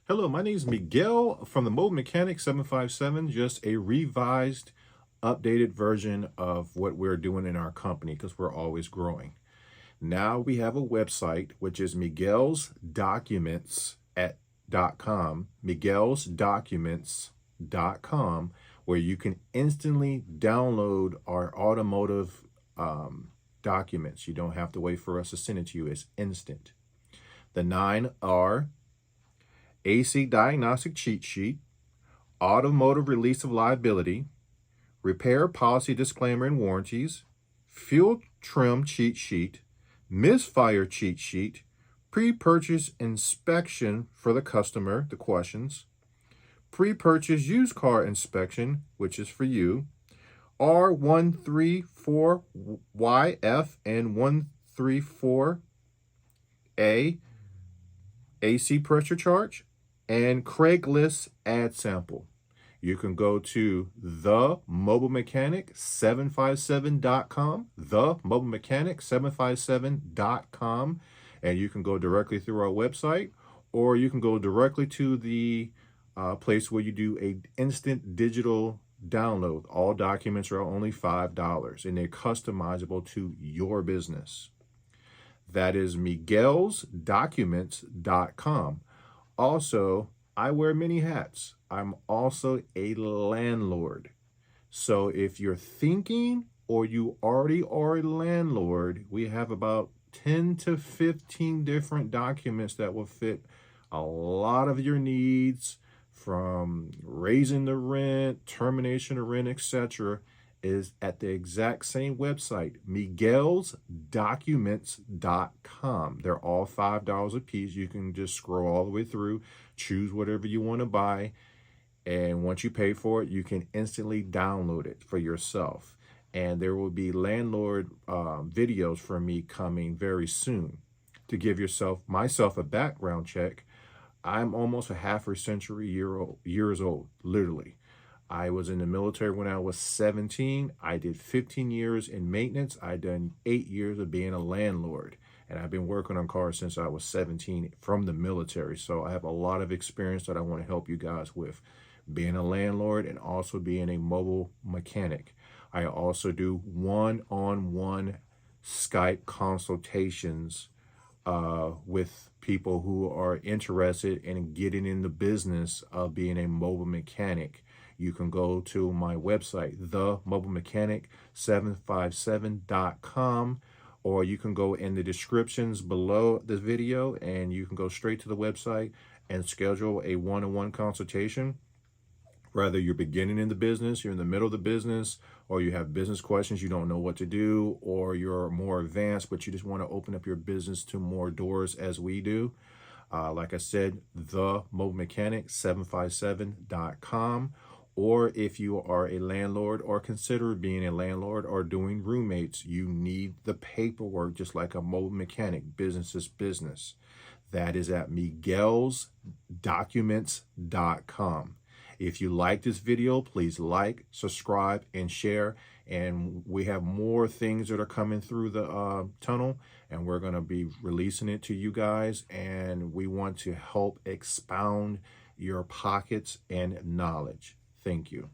Hello, my name is Miguel from the Mobile Mechanic 757, just a revised, updated version of what we're doing in our company because we're always growing. Now we have a website, which is miguelsdocuments.com, miguelsdocuments.com, where you can instantly download our automotive documents. You don't have to wait for us to send it to you. It's instant. The 9 are AC diagnostic cheat sheet, automotive release of liability, repair policy disclaimer and warranties, fuel trim cheat sheet, misfire cheat sheet, pre-purchase inspection for the customer, the questions, pre-purchase used car inspection, which is for you, R134YF and 134A, AC pressure charge, and Craigslist ad sample. You can go to mobilemechanic757.com, mobilemechanic757.com, and you can go directly through our website, or you can go directly to the place where you do a instant digital download. All documents are only $5, and they're customizable to your business. That is miguelsdocuments.com. Also, I wear many hats. I'm also a landlord. So if you're thinking or you already are a landlord, we have about 10 to 15 different documents that will fit a lot of your needs, from raising the rent, termination of rent, etc., is at the exact same website, miguelsdocuments.com. They're all $5 a piece. You can just scroll all the way through, choose whatever you want to buy, and once you pay for it, you can instantly download it for yourself. And there will be landlord videos from me coming very soon. To give myself a background check, I'm almost a half a century years old, literally. I was in the military when I was 17. I did 15 years in maintenance. I done 8 years of being a landlord. And I've been working on cars since I was 17 from the military. So I have a lot of experience that I want to help you guys with. Being a landlord and also being a mobile mechanic. I also do one-on-one Skype consultations with people who are interested in getting in the business of being a mobile mechanic. You can go to my website, themobilemechanic757.com, or you can go in the descriptions below the video and you can go straight to the website and schedule a one-on-one consultation. Whether you're beginning in the business, you're in the middle of the business, or you have business questions, you don't know what to do, or you're more advanced, but you just want to open up your business to more doors as we do. Like I said, themobilemechanic757.com. Or if you are a landlord or consider being a landlord or doing roommates, you need the paperwork just like a mobile mechanic. Business is business. That is at miguelsdocuments.com. If you like this video, please like, subscribe, and share. And we have more things that are coming through the tunnel, and we're going to be releasing it to you guys. And we want to help expound your pockets and knowledge. Thank you.